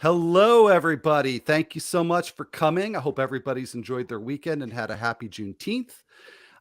Hello, everybody. Thank you so much for coming. I hope everybody's enjoyed their weekend and had a happy Juneteenth.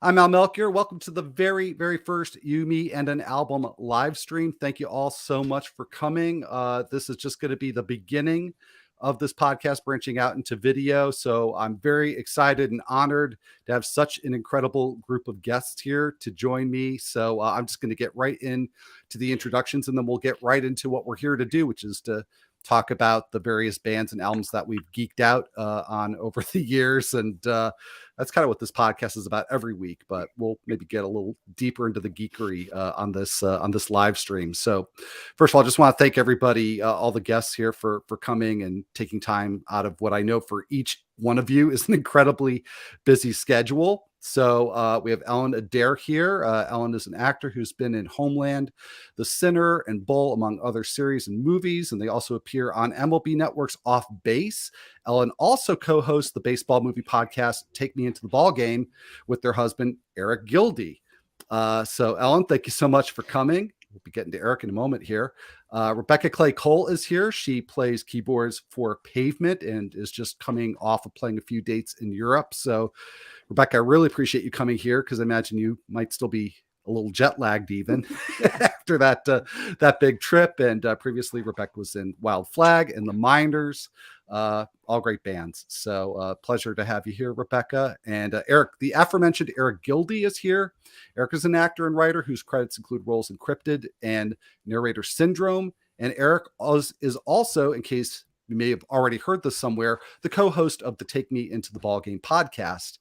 I'm Al Melchior. Welcome to the very, very first You, Me, and an Album live stream. Thank you all so much for coming. This is just going to be the beginning of this podcast branching out into video. So I'm very excited and honored to have such an incredible group of guests here to join me. So I'm just going to get right into the introductions, and then we'll get right into what we're here to do, which is to talk about the various bands and albums that we've geeked out on over the years. And that's kind of what this podcast is about every week, but we'll maybe get a little deeper into the geekery on this live stream. So first of all, I just want to thank everybody, all the guests here for coming and taking time out of what I know for each one of you is an incredibly busy schedule. So we have Ellen Adair here. Ellen is an actor who's been in Homeland, The Sinner, and Bull, among other series and movies, and they also appear on MLB Network's Off Base. Ellen also co-hosts the baseball movie podcast Take Me Into the Ball Game with their husband, Eric Gilde. So Ellen, thank you so much for coming. We'll be getting to Eric in a moment here. Rebecca Clay Cole is here. She plays keyboards for Pavement and is just coming off of playing a few dates in Europe. So Rebecca, I really appreciate you coming here because I imagine you might still be a little jet lagged even after that big trip. And previously, Rebecca was in Wild Flag and The Minders, all great bands. So pleasure to have you here, Rebecca. And Eric, the aforementioned Eric Gilde is here. Eric is an actor and writer whose credits include roles in Cryptid and Narrator Syndrome. And Eric is also, in case you may have already heard this somewhere, the co-host of the Take Me Into the Ballgame podcast.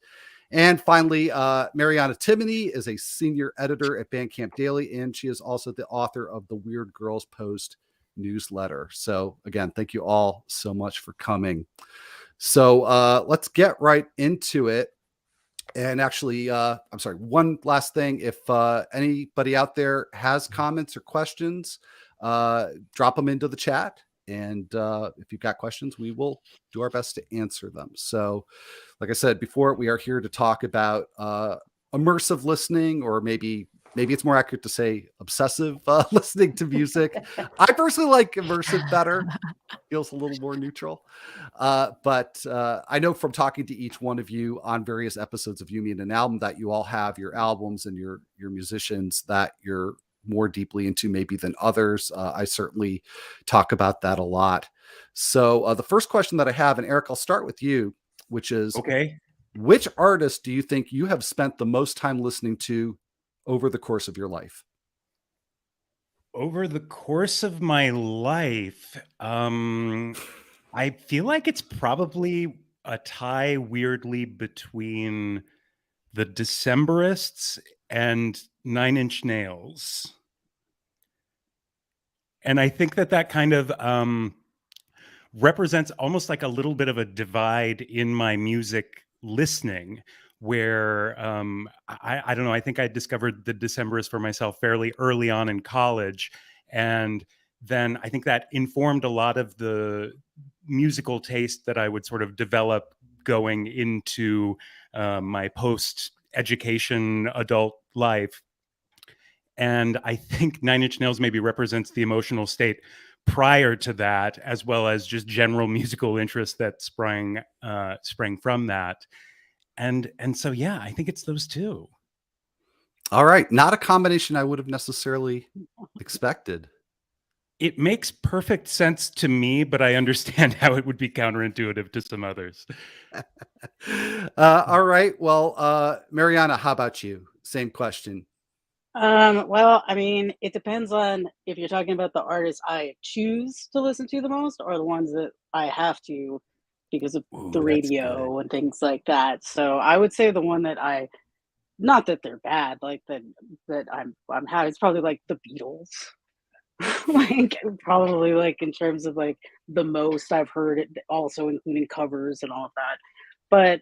And finally, Mariana Timony is a senior editor at Bandcamp Daily, and she is also the author of the Weird Girls Post newsletter. So again, thank you all so much for coming. So let's get right into it. And actually, I'm sorry, one last thing. If anybody out there has comments or questions, drop them into the chat. And if you've got questions, we will do our best to answer them. So like I said before, we are here to talk about immersive listening, or maybe it's more accurate to say obsessive listening to music. I personally like immersive better. Feels a little more neutral. But I know from talking to each one of you on various episodes of You, Me, and an Album that you all have your albums and your musicians that you're more deeply into maybe than others. I certainly talk about that a lot. So the first question that I have, and Eric, I'll start with you, which is, okay, which artist do you think you have spent the most time listening to over the course of your life? Over the course of my life, I feel like it's probably a tie, weirdly, between the Decemberists and 9 Inch Nails. And I think that kind of represents almost like a little bit of a divide in my music listening, where I don't know, I think I discovered the Decemberists for myself fairly early on in college. And then I think that informed a lot of the musical taste that I would sort of develop going into my post-education adult life. And I think 9 Inch Nails maybe represents the emotional state prior to that, as well as just general musical interest that sprang from that. And so, yeah, I think it's those two. All right. Not a combination I would have necessarily expected. It makes perfect sense to me, but I understand how it would be counterintuitive to some others. All right. Well, Mariana, how about you? Same question. Well, I mean, it depends on if you're talking about the artists I choose to listen to the most, or the ones that I have to because of the radio and things like that. So I would say the one that not that they're bad, like that I'm having, it's probably like the Beatles. Like probably like in terms of like the most I've heard it, also including covers and all of that. But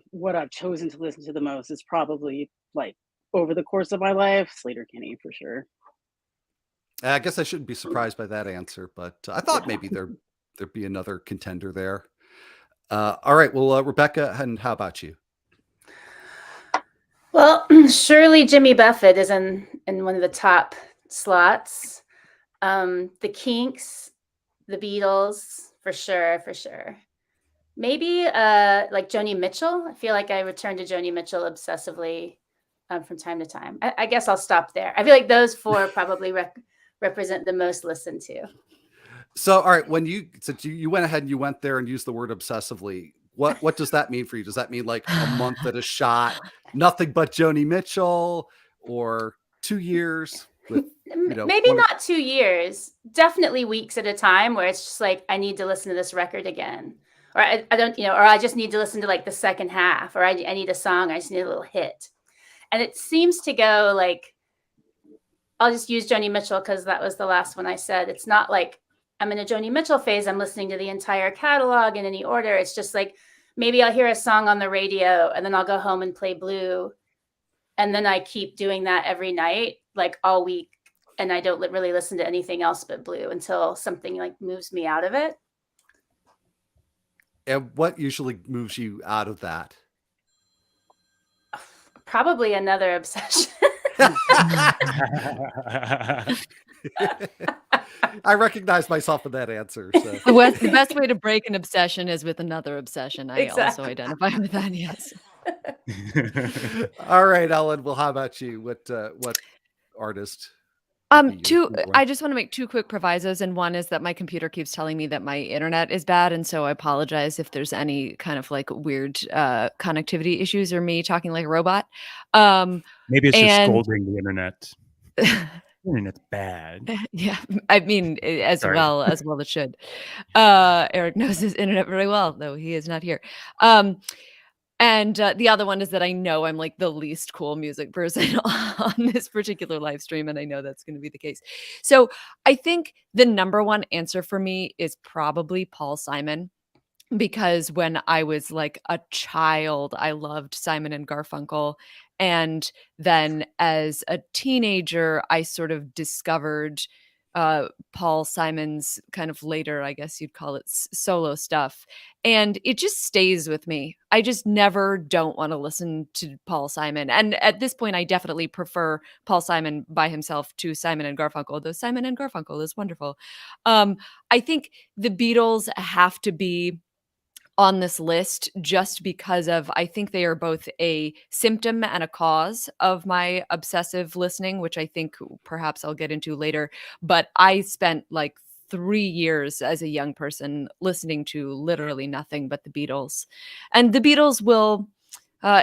what I've chosen to listen to the most is probably like over the course of my life, Sleater-Kinney for sure. I guess I shouldn't be surprised by that answer, but I thought maybe there'd be another contender there. All right. Well, Rebecca, and how about you? Well, surely Jimmy Buffett is in one of the top slots. The Kinks, The Beatles, for sure. Maybe like Joni Mitchell. I feel like I return to Joni Mitchell obsessively from time to time. I guess I'll stop there. I feel like those four probably represent the most listened to. So, all right, when you went ahead and you went there and used the word obsessively, what does that mean for you? Does that mean like a month at a shot, nothing but Joni Mitchell, or 2 years? With, maybe not 2 years, definitely weeks at a time, where it's just like, I need to listen to this record again, or I don't, or I just need to listen to like the second half, or I need a song, I just need a little hit. And it seems to go like, I'll just use Joni Mitchell because that was the last one I said. It's not like I'm in a Joni Mitchell phase, I'm listening to the entire catalog in any order. It's just like, maybe I'll hear a song on the radio and then I'll go home and play Blue. And then I keep doing that every night, like all week. And I don't really listen to anything else but Blue until something like moves me out of it. And what usually moves you out of that? Probably another obsession. I recognize myself in that answer. So. The best way to break an obsession is with another obsession. I Exactly. also identify with that, yes. All right, Ellen. Well, how about you? What artist? I just want to make two quick provisos, and one is that my computer keeps telling me that my internet is bad, and so I apologize if there's any kind of like weird connectivity issues or me talking like a robot. Maybe it's just scolding the internet. Internet's bad. Yeah, I mean, as Sorry. well it should. Eric knows his internet very well, though he is not here. And the other one is that I know I'm like the least cool music person on this particular live stream, and I know that's going to be the case. So I think the number one answer for me is probably Paul Simon, because when I was like a child, I loved Simon and Garfunkel. And then as a teenager, I sort of discovered Paul Simon's kind of later, I guess you'd call it, solo stuff. And it just stays with me. I just never don't want to listen to Paul Simon. And at this point, I definitely prefer Paul Simon by himself to Simon and Garfunkel, though Simon and Garfunkel is wonderful. I think the Beatles have to be on this list just because of, I think they are both a symptom and a cause of my obsessive listening, which I think perhaps I'll get into later. But I spent like 3 years as a young person listening to literally nothing but the Beatles. And the Beatles will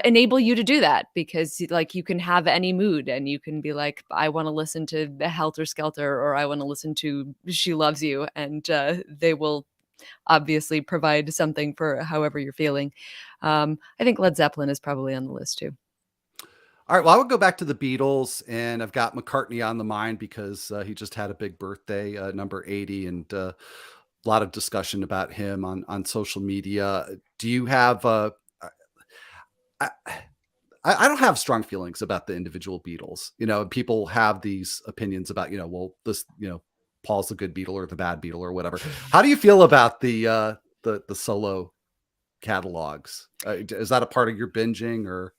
enable you to do that, because like you can have any mood and you can be like, I want to listen to Helter Skelter, or I want to listen to She Loves You, and they will obviously provide something for however you're feeling. I think Led Zeppelin is probably on the list too. All right. Well, I would go back to the Beatles, and I've got McCartney on the mind because he just had a big birthday, number 80, and a lot of discussion about him on social media. Do you have? I don't have strong feelings about the individual Beatles. People have these opinions about, well, this, Paul's the good Beatle or the bad Beatle or whatever. How do you feel about the solo catalogs? Is that a part of your binging, or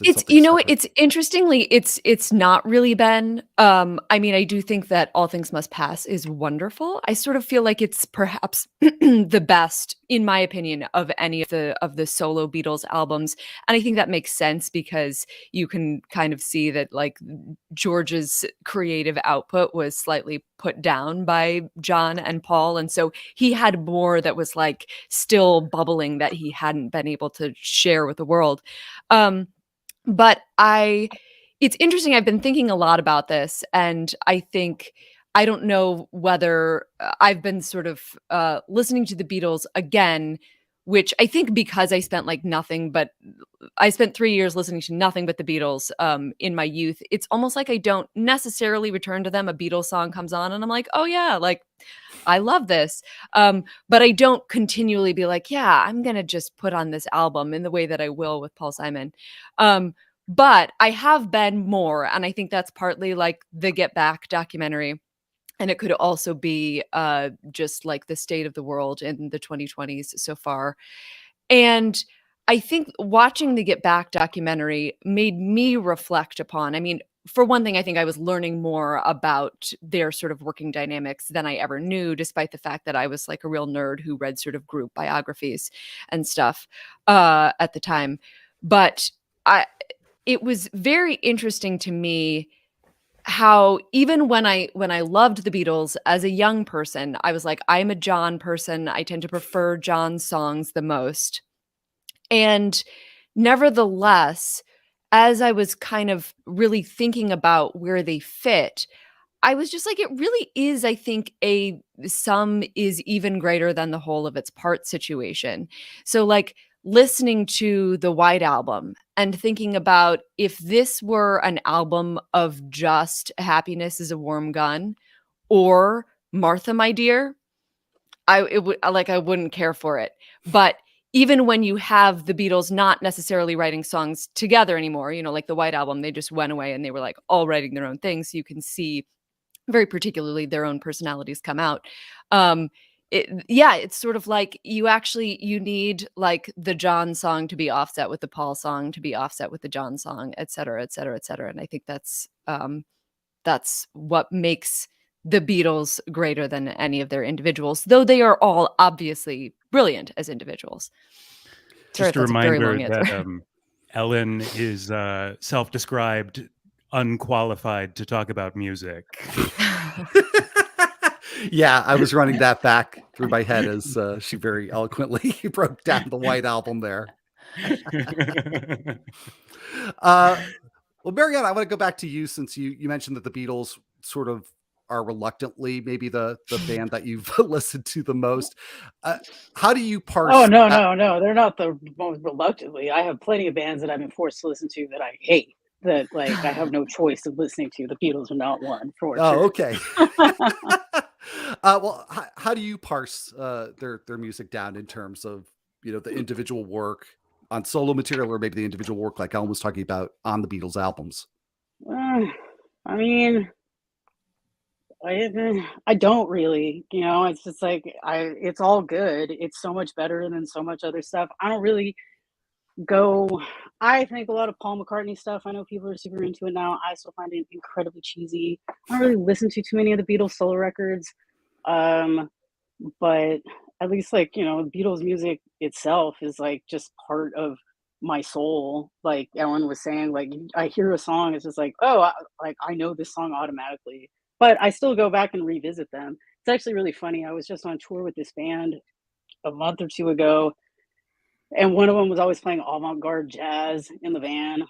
it's it's interestingly it's not really been. I mean, I do think that All Things Must Pass is wonderful. I sort of feel like it's perhaps the best, in my opinion, of any of the solo Beatles albums, and I think that makes sense because you can kind of see that like George's creative output was slightly put down by John and Paul, and so he had more that was like still bubbling that he hadn't been able to share with the world. But it's interesting. I've been thinking a lot about this, and I don't know whether I've been sort of listening to the Beatles again, which I think because I spent 3 years listening to nothing but the Beatles in my youth. It's almost like I don't necessarily return to them. A Beatles song comes on and I'm like, oh yeah, like I love this. But I don't continually be like, yeah, I'm going to just put on this album in the way that I will with Paul Simon. But I have been more, and I think that's partly like the Get Back documentary. And it could also be just like the state of the world in the 2020s so far. And I think watching the Get Back documentary made me reflect upon, I mean, for one thing, I think I was learning more about their sort of working dynamics than I ever knew, despite the fact that I was like a real nerd who read sort of group biographies and stuff at the time. But it was very interesting to me how even when I loved the Beatles as a young person, I was like, I'm a John person. I tend to prefer John's songs the most. And nevertheless, as I was kind of really thinking about where they fit, I was just like, it really is, I think, a sum is even greater than the whole of its part situation. So like listening to the White Album and thinking about if this were an album of just Happiness is a Warm Gun or Martha, My Dear, I wouldn't care for it. But even when you have the Beatles not necessarily writing songs together anymore, you know, like the White Album, they just went away and they were like all writing their own things. So you can see very particularly their own personalities come out. It's sort of like you need like the John song to be offset with the Paul song to be offset with the John song, et cetera, et cetera, et cetera. And I think that's what makes the Beatles greater than any of their individuals, though they are all obviously brilliant as individuals. Just a reminder that Ellen is self-described unqualified to talk about music. Yeah, I was running that back through my head as she very eloquently broke down the White Album there. Well, Mariana, I want to go back to you since you mentioned that the Beatles sort of are reluctantly maybe the band that you've listened to the most. How do you parse? Oh, no, they're not the most reluctantly. I have plenty of bands that I've been forced to listen to that I hate, that like I have no choice of listening to. The Beatles are not one, for sure. Okay. Well, how do you parse their music down in terms of, you know, the individual work on solo material or maybe the individual work like Ellen was talking about on the Beatles albums? I mean, I don't really, you know, it's just like it's all good. It's so much better than so much other stuff. I don't really I think a lot of Paul McCartney stuff, I know people are super into it now. I still find it incredibly cheesy. I don't really listen to too many of the Beatles solo records. But at least like, you know, the Beatles music itself is like just part of my soul. Like Ellen was saying, like I hear a song, it's just like, oh, I know this song automatically. But I still go back and revisit them. It's actually really funny. I was just on tour with this band a month or two ago, and one of them was always playing avant-garde jazz in the van.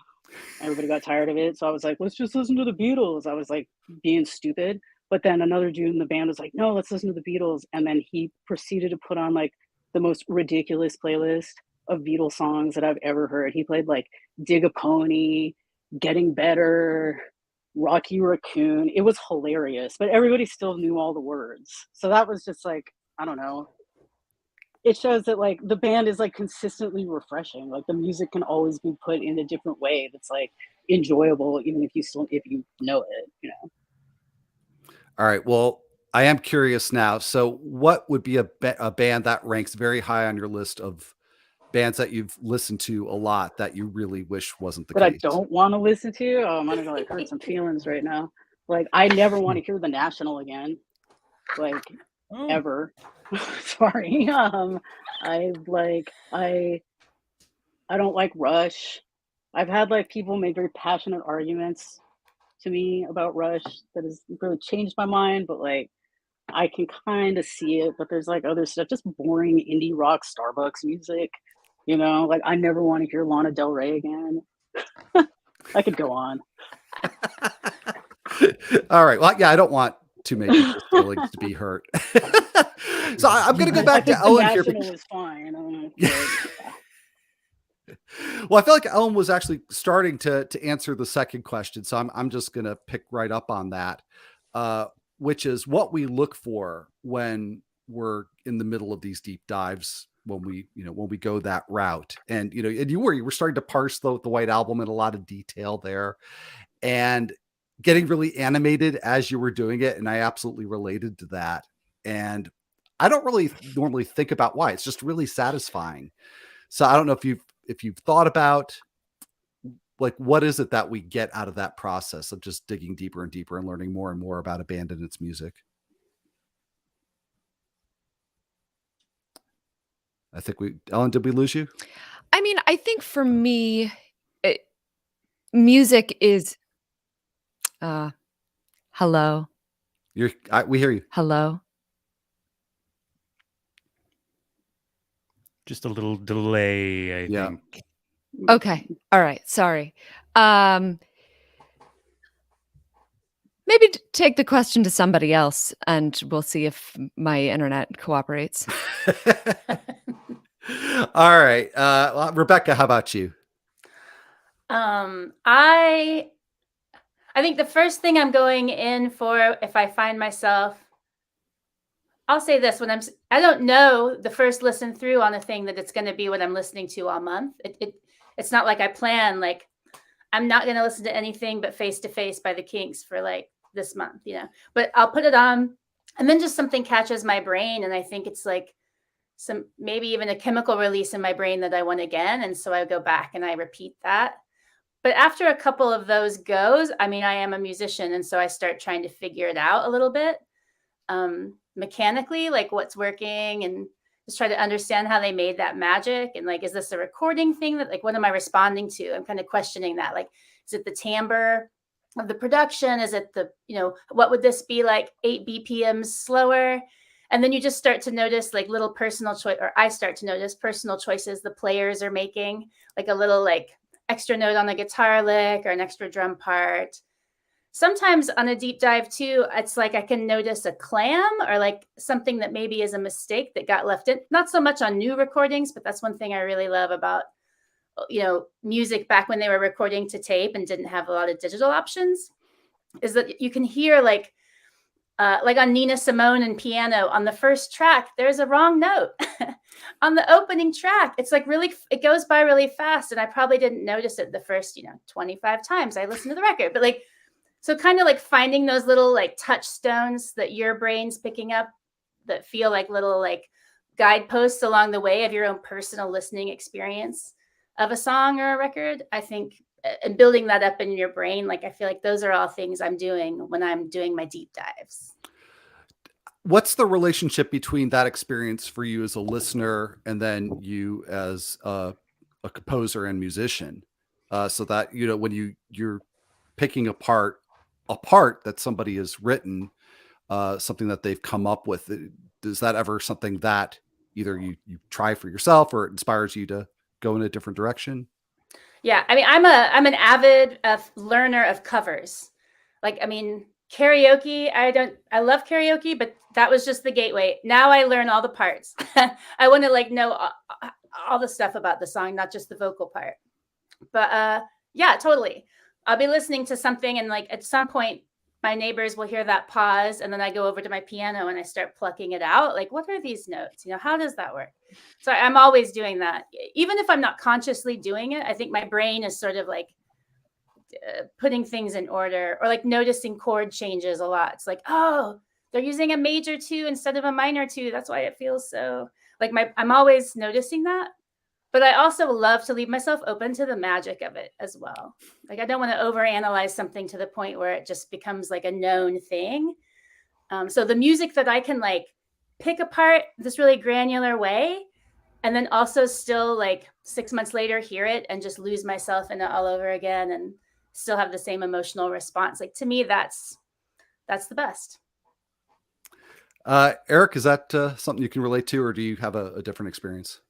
Everybody got tired of it. So I was like, let's just listen to the Beatles. I was like being stupid. But then another dude in the band was like, no, let's listen to the Beatles. And then he proceeded to put on like the most ridiculous playlist of Beatles songs that I've ever heard. He played like Dig a Pony, Getting Better, Rocky Raccoon. It was hilarious, but everybody still knew all the words. So that was just like, I don't know. It shows that like the band is like consistently refreshing. Like the music can always be put in a different way that's like enjoyable, even if you know it, you know. All right. Well, I am curious now. So what would be a band that ranks very high on your list of bands that you've listened to a lot that you really wish wasn't the But case? I don't want to listen to. Oh, I'm gonna like hurt some feelings right now. Like I never want to hear The National again. Like ever. Sorry. I don't like Rush. I've had like people make very passionate arguments to me about Rush that has really changed my mind, but like I can kind of see it, but there's like other stuff, just boring indie rock Starbucks music, you know, like I never want to hear Lana Del Rey again. I could go on. All right. Well, yeah, I don't want too many people's feelings to be hurt. So I'm going to go back to Ellen here. The National is fine. Well, I feel like Ellen was actually starting to answer the second question. So I'm just going to pick right up on that, which is what we look for when we're in the middle of these deep dives, when we go that route. And, you know, and you were starting to parse the White Album in a lot of detail there and getting really animated as you were doing it. And I absolutely related to that. And I don't really normally think about why. It's just really satisfying. So I don't know if you've thought about like, what is it that we get out of that process of just digging deeper and deeper and learning more and more about a band and its music? I think Ellen, did we lose you? I mean, I think for me, music is, hello, We hear you. hello. Just a little delay, I Yeah. think. Okay. All right. Sorry. Maybe take the question to somebody else and we'll see if my internet cooperates. All right. Well, Rebecca, how about you? I think the first thing I'm going in for, if I find myself, I'll say this, I don't know the first listen through on a thing that it's going to be what I'm listening to all month. It's not like I plan, like, I'm not going to listen to anything but Face to Face by the Kinks for like this month, but I'll put it on and then just something catches my brain. And I think it's like maybe even a chemical release in my brain that I want again. And so I go back and I repeat that. But after a couple of those goes, I mean, I am a musician. And so I start trying to figure it out a little bit mechanically, like what's working, and just try to understand how they made that magic. And like, is this a recording thing that, like, what am I responding to? I'm kind of questioning that. Like, is it the timbre of the production? Is it what would this be like 8 BPMs slower? And then you just start to notice like little personal choice, or I start to notice personal choices the players are making, like a little like extra note on the guitar lick or an extra drum part. Sometimes on a deep dive too, it's like I can notice a clam or like something that maybe is a mistake that got left in. Not so much on new recordings, but that's one thing I really love about, music back when they were recording to tape and didn't have a lot of digital options, is that you can hear like on Nina Simone and piano on the first track, there's a wrong note. On the opening track, it's like it goes by really fast. And I probably didn't notice it the first, 25 times I listened to the record. But like, so kind of like finding those little like touchstones that your brain's picking up that feel like little like guideposts along the way of your own personal listening experience of a song or a record, I think, and building that up in your brain, like I feel like those are all things I'm doing when I'm doing my deep dives. What's the relationship between that experience for you as a listener and then you as a composer and musician? So that, when you're picking apart a part that somebody has written, something that they've come up with, is that ever something that either you try for yourself or it inspires you to go in a different direction? Yeah, I mean, I'm an avid learner of covers. Like, I mean, karaoke, I love karaoke, but that was just the gateway. Now I learn all the parts. I want to like know all the stuff about the song, not just the vocal part. But yeah, totally. I'll be listening to something and like at some point my neighbors will hear that pause and then I go over to my piano and I start plucking it out. Like, what are these notes? How does that work? So I'm always doing that. Even if I'm not consciously doing it, I think my brain is sort of like putting things in order or like noticing chord changes a lot. It's like, oh, they're using a major 2 instead of a minor 2. That's why it feels so like I'm always noticing that. But I also love to leave myself open to the magic of it as well. Like, I don't want to overanalyze something to the point where it just becomes like a known thing. So the music that I can like pick apart this really granular way, and then also still like 6 months later hear it and just lose myself in it all over again and still have the same emotional response. Like, to me, that's the best. Eric, is that something you can relate to, or do you have a different experience?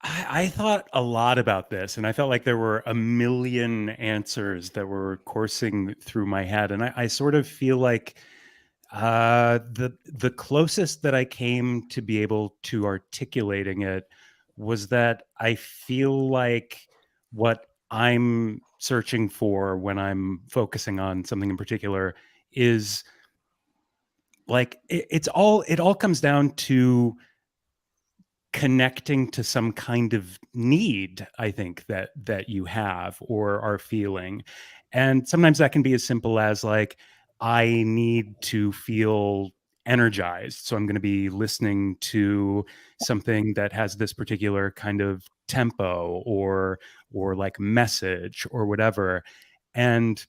I thought a lot about this, and I felt like there were a million answers that were coursing through my head. And I sort of feel like the closest that I came to be able to articulating it was that I feel like what I'm searching for when I'm focusing on something in particular is like it all comes down to connecting to some kind of need, I think, that you have or are feeling. And sometimes that can be as simple as like, I need to feel energized. So I'm going to be listening to something that has this particular kind of tempo or like message or whatever. And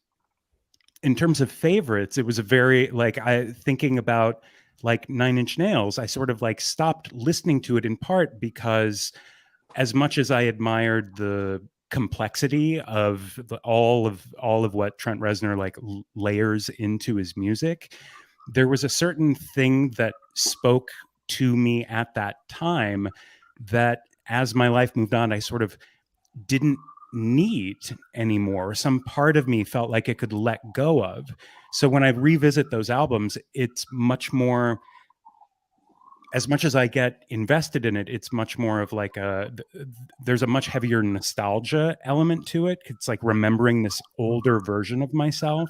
in terms of favorites, it was a very like thinking about like Nine Inch Nails, I sort of like stopped listening to it in part because as much as I admired the complexity of all of what Trent Reznor like layers into his music, there was a certain thing that spoke to me at that time that as my life moved on, I sort of didn't need anymore. Some part of me felt like it could let go of. So when I revisit those albums, it's much more, as much as I get invested in it, it's much more of like there's a much heavier nostalgia element to it. It's like remembering this older version of myself.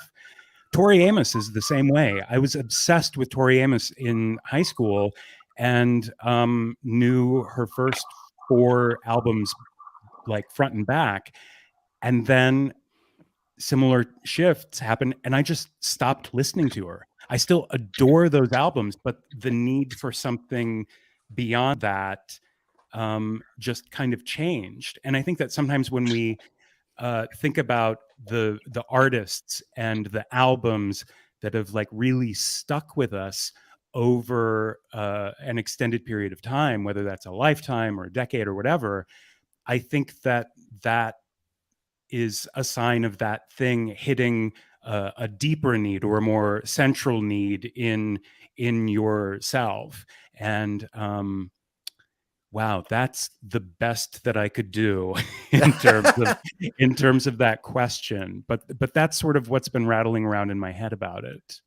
Tori Amos is the same way. I was obsessed with Tori Amos in high school and knew her first 4 albums like front and back. And then similar shifts happened and I just stopped listening to her. I still adore those albums, but the need for something beyond that just kind of changed. And I think that sometimes when we think about the artists and the albums that have like really stuck with us over an extended period of time, whether that's a lifetime or a decade or whatever, I think that is a sign of that thing hitting a deeper need or a more central need in yourself. And wow, that's the best that I could do in terms of that question. But that's sort of what's been rattling around in my head about it.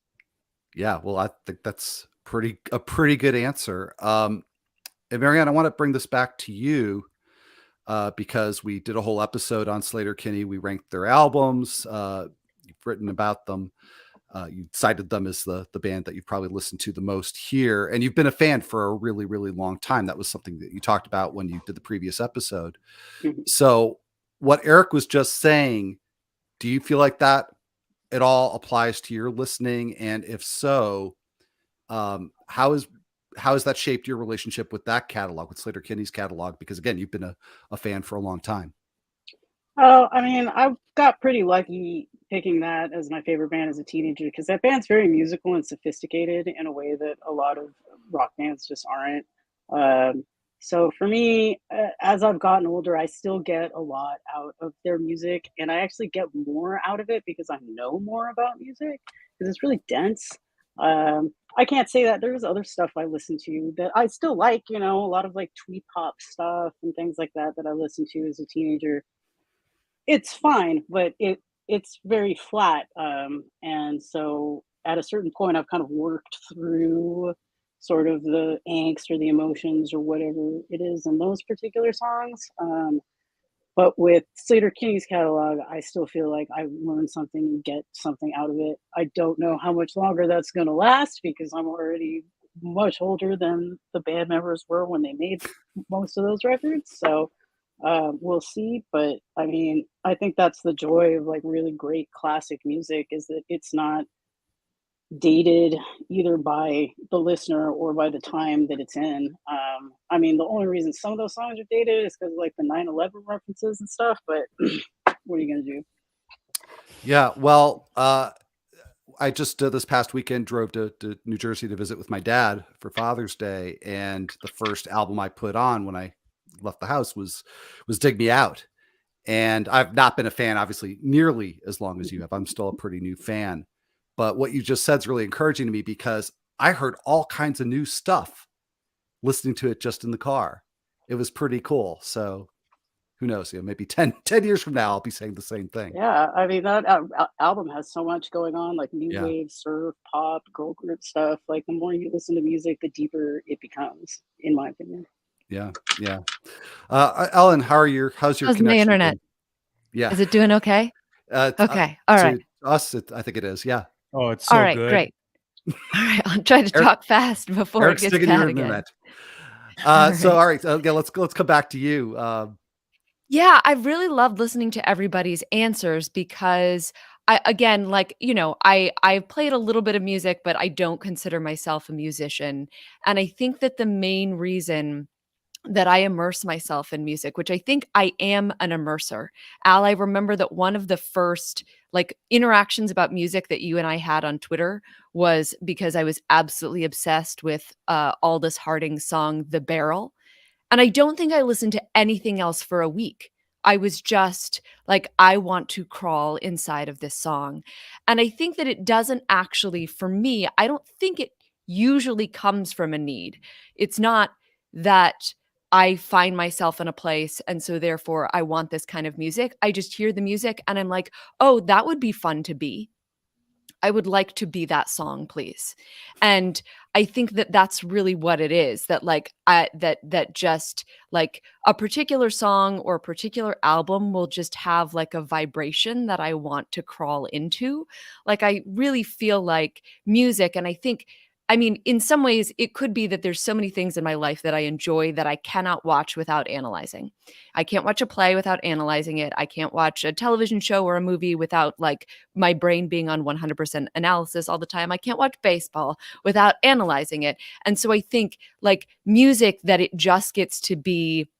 Yeah, well, I think that's a pretty good answer. And Marianne, I want to bring this back to you because we did a whole episode on Sleater-Kinney. We ranked their albums. You've written about them. You cited them as the band that you've probably listened to the most here. And you've been a fan for a really, really long time. That was something that you talked about when you did the previous episode. Mm-hmm. So what Eric was just saying, do you feel like that at all applies to your listening? And if so, how has that shaped your relationship with that catalog, with Sleater-Kinney's catalog? Because again, you've been a fan for a long time. Oh, I mean, I got pretty lucky picking that as my favorite band as a teenager because that band's very musical and sophisticated in a way that a lot of rock bands just aren't. So for me, as I've gotten older, I still get a lot out of their music, and I actually get more out of it because I know more about music because it's really dense. I can't say that there's other stuff I listen to that I still like, a lot of like twee pop stuff and things like that I listened to as a teenager. It's fine, but it's very flat. And so at a certain point, I've kind of worked through sort of the angst or the emotions or whatever it is in those particular songs. But with Sleater-Kinney's catalog, I still feel like I learned something and get something out of it. I don't know how much longer that's going to last because I'm already much older than the band members were when they made most of those records. So we'll see. But I mean, I think that's the joy of like really great classic music is that it's not dated either by the listener or by the time that it's in. I mean, the only reason some of those songs are dated is because like the 9/11 references and stuff, but what are you going to do? Yeah, well, I just this past weekend drove to New Jersey to visit with my dad for Father's Day, and the first album I put on when I left the house was Dig Me Out. And I've not been a fan, obviously, nearly as long as you have. I'm still a pretty new fan. But what you just said is really encouraging to me because I heard all kinds of new stuff listening to it just in the car. It was pretty cool. So who knows? Maybe 10 years from now, I'll be saying the same thing. Yeah, I mean, that album has so much going on, like new wave, surf, pop, girl group stuff. Like the more you listen to music, the deeper it becomes, in my opinion. Yeah, yeah. Ellen, how's your connection? My internet? Yeah. Is it doing okay? Okay. All right. Us, I think it is. Yeah. Oh, it's so all right, good. Great. All right, I'll try to talk fast before Eric's it gets bad again. So, all right, let's come back to you. Yeah, I really loved listening to everybody's answers because again, like, I've played a little bit of music, but I don't consider myself a musician. And I think that the main reason that I immerse myself in music, which I think I am an immerser. Al, I remember that one of the first like interactions about music that you and I had on Twitter was because I was absolutely obsessed with Aldous Harding's song "The Barrel," and I don't think I listened to anything else for a week. I was just like, I want to crawl inside of this song. And I think that it doesn't actually, for me, I don't think it usually comes from a need. It's not that I find myself in a place and so therefore I want this kind of music. I just hear the music and I'm like, oh, that would be fun to be. I would like to be that song, please. And I think that that's really what it is, that like that just like a particular song or a particular album will just have like a vibration that I want to crawl into. Like I really feel like music, and I mean, in some ways, it could be that there's so many things in my life that I enjoy that I cannot watch without analyzing. I can't watch a play without analyzing it. I can't watch a television show or a movie without like my brain being on 100% analysis all the time. I can't watch baseball without analyzing it. And so I think like music, that it just gets to be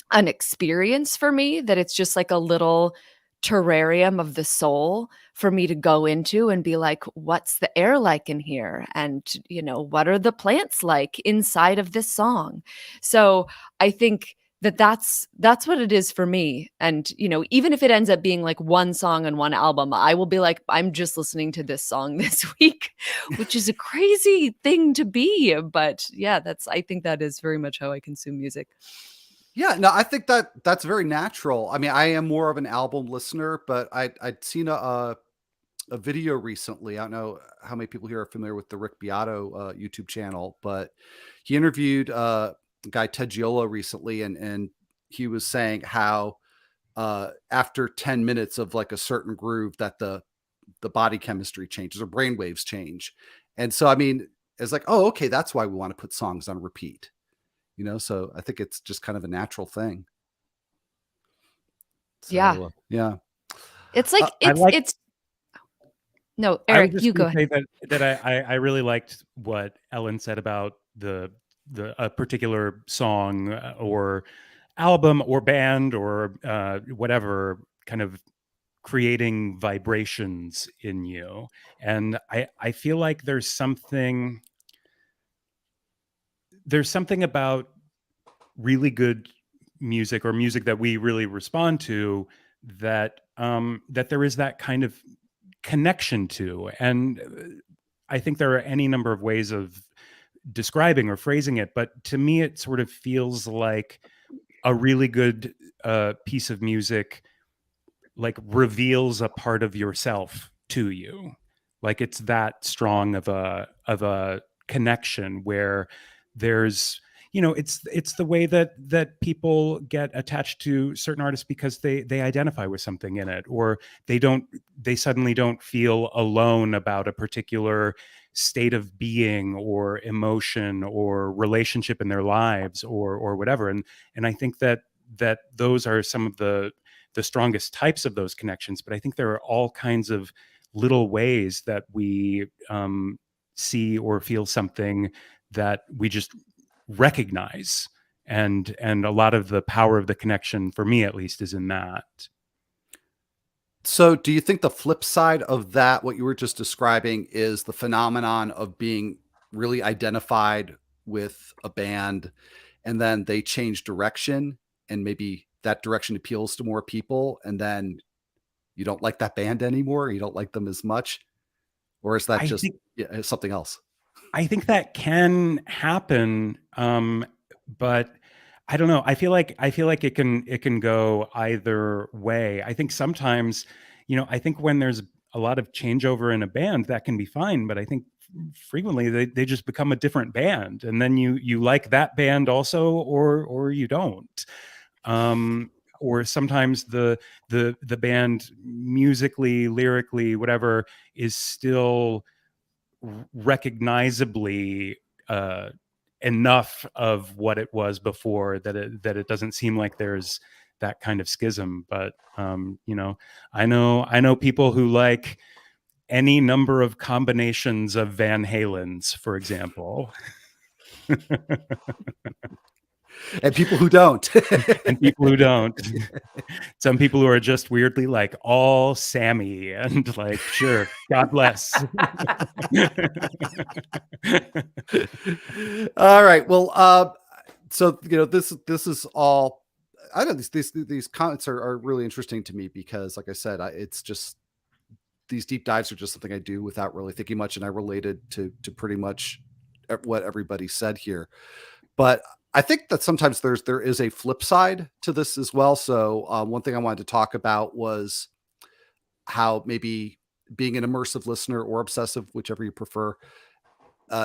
an experience for me, that it's just like a little terrarium of the soul for me to go into and be like, what's the air like in here? And, what are the plants like inside of this song? So I think that that's what it is for me. And, even if it ends up being like one song and one album, I will be like, I'm just listening to this song this week, which is a crazy thing to be. But yeah, I think that is very much how I consume music. Yeah, no, I think that's very natural. I mean, I am more of an album listener, but I'd seen a video recently. I don't know how many people here are familiar with the Rick Beato YouTube channel, but he interviewed the guy Ted Giola recently, and he was saying how after 10 minutes of like a certain groove that the body chemistry changes or brain waves change. And so, I mean, it's like, oh, okay, that's why we want to put songs on repeat. So I think it's just kind of a natural thing. So, yeah. It's like, no, Eric, I was just you go gonna ahead. say that I really liked what Ellen said about a particular song or album or band or whatever, kind of creating vibrations in you. And I feel like there's something about really good music, or music that we really respond to, that that there is that kind of connection to. And I think there are any number of ways of describing or phrasing it, but to me it sort of feels like a really good piece of music like reveals a part of yourself to you. Like it's that strong of a connection, where there's, it's the way that people get attached to certain artists because they identify with something in it, or they suddenly don't feel alone about a particular state of being or emotion or relationship in their lives, or whatever. And I think that those are some of the strongest types of those connections. But I think there are all kinds of little ways that we see or feel something that we just recognize, and a lot of the power of the connection, for me at least, is in that. So do you think the flip side of that, what you were just describing, is the phenomenon of being really identified with a band and then they change direction and maybe that direction appeals to more people and then you don't like that band anymore, you don't like them as much? Or is that just something else? I think that can happen, but I don't know. I feel like it can go either way. I think sometimes, I think when there's a lot of changeover in a band, that can be fine. But I think frequently they just become a different band, and then you like that band also, or you don't. Or sometimes the band, musically, lyrically, whatever, is still recognizably enough of what it was before that it doesn't seem like there's that kind of schism. But you know, I know people who like any number of combinations of Van Halen's, for example. And people who don't. And people who don't. Some people who are just weirdly like all Sammy and like, sure, God bless. All right. Well, so you know, this is all. I know these comments are really interesting to me because, like I said, it's just these deep dives are just something I do without really thinking much, and I related to pretty much what everybody said here. But I think that sometimes there is a flip side to this as well. So one thing I wanted to talk about was how maybe being an immersive listener or obsessive, whichever you prefer,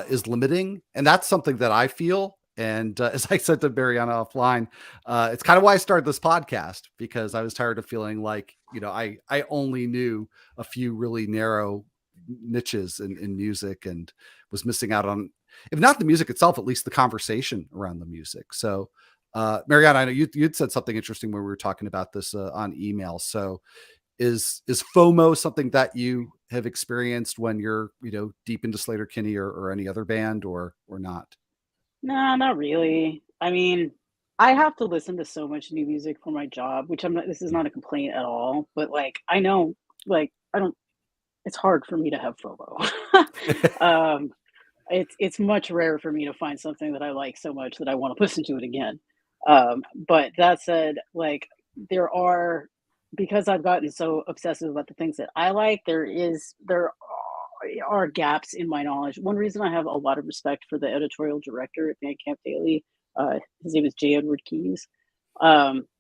is limiting. And that's something that I feel. And as I said to Mariana offline, it's kind of why I started this podcast, because I was tired of feeling like, you know, I only knew a few really narrow niches in music and was missing out on, if not the music itself, at least the conversation around the music. So Mariana, I know you'd said something interesting when we were talking about this on email. So is FOMO something that you have experienced when you're, you know, deep into Sleater-Kinney or any other band or not? No, not really. I mean, I have to listen to so much new music for my job, which this is not a complaint at all, but like, I know, like, it's hard for me to have FOMO. It's much rarer for me to find something that I like so much that I want to listen to it again. But that said, like, because I've gotten so obsessive about the things that I like, there are gaps in my knowledge. One reason I have a lot of respect for the editorial director at Bandcamp Daily, his name is J. Edward Keyes.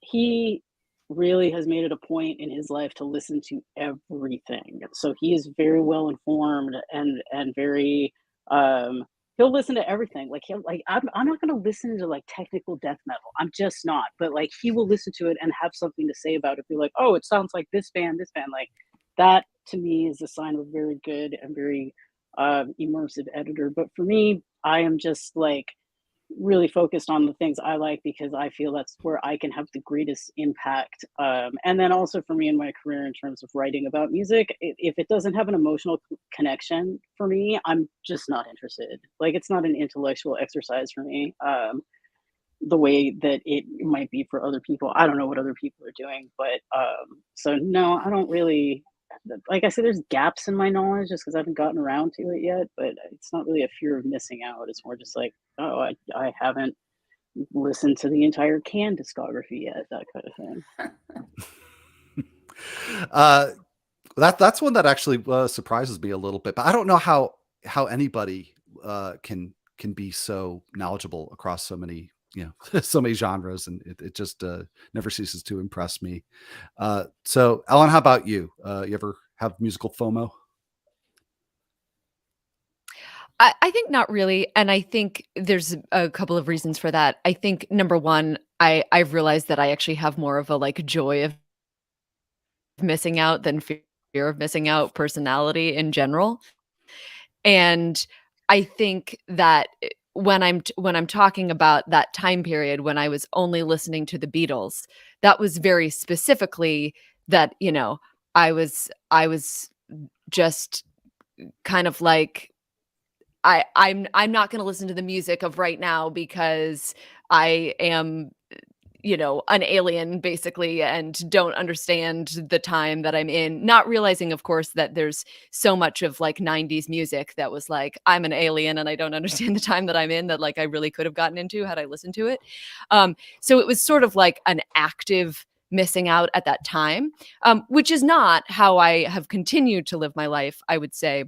He really has made it a point in his life to listen to everything. So he is very well informed and very he'll listen to everything. Like I'm not going to listen to like technical death metal. I'm just not. But like he will listen to it and have something to say about it. Be like, oh, it sounds like this band. Like that to me is a sign of a very good and very immersive editor. But for me, I am just like really focused on the things I like because I feel that's where I can have the greatest impact. And then also for me in my career in terms of writing about music, if it doesn't have an emotional connection for me, I'm just not interested. Like it's not an intellectual exercise for me. The way that it might be for other people. I don't know what other people are doing, but so no, I don't really, like I said, there's gaps in my knowledge just because I haven't gotten around to it yet, but it's not really a fear of missing out. It's more just like, oh, I haven't listened to the entire Can discography yet, that kind of thing. That's one that actually surprises me a little bit, but I don't know how anybody can be so knowledgeable across so many, you know, so many genres, and it just never ceases to impress me. So Ellen, how about you? You ever have musical FOMO? I think not really. And I think there's a couple of reasons for that. I think number one, I've realized that I actually have more of a like joy of missing out than fear of missing out personality in general. And I think that when I'm talking about that time period when I was only listening to the Beatles, that was very specifically that, you know, I was just kind of like, I'm not going to listen to the music of right now because I am, you know, an alien basically and don't understand the time that I'm in, not realizing of course that there's so much of like 90s music that was like, I'm an alien and I don't understand the time that I'm in, that like I really could have gotten into had I listened to it. So it was sort of like an active missing out at that time, which is not how I have continued to live my life, I would say.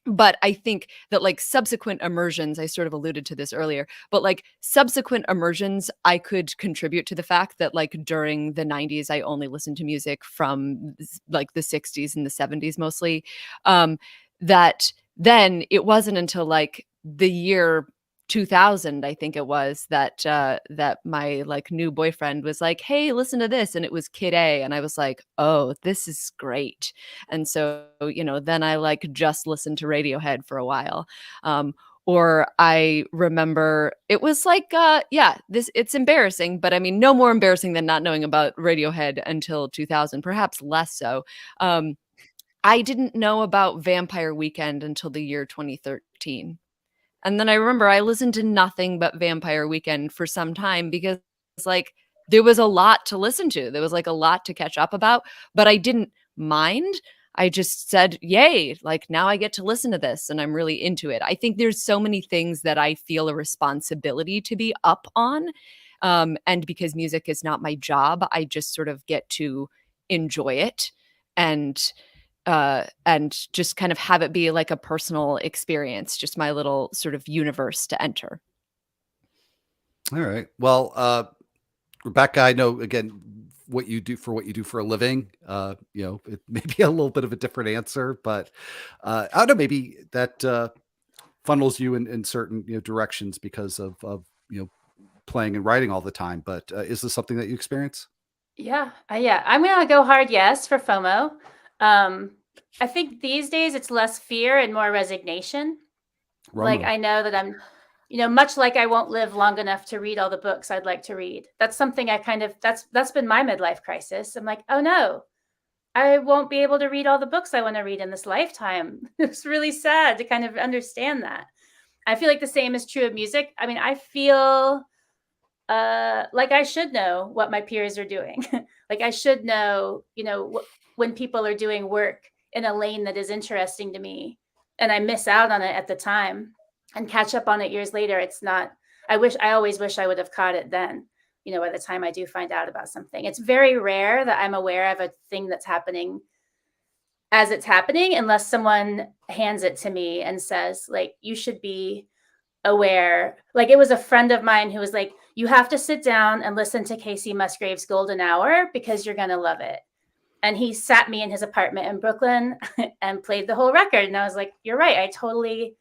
But I think that like subsequent immersions, I sort of alluded to this earlier, but like subsequent immersions, I could contribute to the fact that like during the 90s, I only listened to music from like the 60s and the 70s mostly. That then it wasn't until like the year 2000, I think it was, that my like new boyfriend was like, hey, listen to this. And it was Kid A. And I was like, oh, this is great. And so, you know, then I like just listened to Radiohead for a while. Or I remember it was like, it's embarrassing, but I mean, no more embarrassing than not knowing about Radiohead until 2000, perhaps less so. I didn't know about Vampire Weekend until the year 2013. And then I remember I listened to nothing but Vampire Weekend for some time because like there was a lot to listen to. There was like a lot to catch up about, but I didn't mind. I just said, yay, like now I get to listen to this and I'm really into it. I think there's so many things that I feel a responsibility to be up on. And because music is not my job, I just sort of get to enjoy it and just kind of have it be like a personal experience, just my little sort of universe to enter. All right. Well, Rebecca, I know again what you do for a living. It may be a little bit of a different answer, but I don't know, maybe that funnels you in certain directions because of playing and writing all the time. But is this something that you experience? Yeah. I'm gonna go hard yes for FOMO. I think these days it's less fear and more resignation. Like Romo. I know that I'm, much like I won't live long enough to read all the books I'd like to read. That's something I kind of that's been my midlife crisis. I'm like, oh no, I won't be able to read all the books I want to read in this lifetime. It's really sad to kind of understand that. I feel like the same is true of music. I mean, I feel like I should know what my peers are doing. Like I should know, when people are doing work in a lane that is interesting to me and I miss out on it at the time and catch up on it years later. It's not, I always wish I would have caught it then, by the time I do find out about something. It's very rare that I'm aware of a thing that's happening as it's happening, unless someone hands it to me and says, like, you should be aware. Like, it was a friend of mine who was like, you have to sit down and listen to Casey Musgrave's Golden Hour because you're going to love it. And he sat me in his apartment in Brooklyn and played the whole record. And I was like, you're right. I totally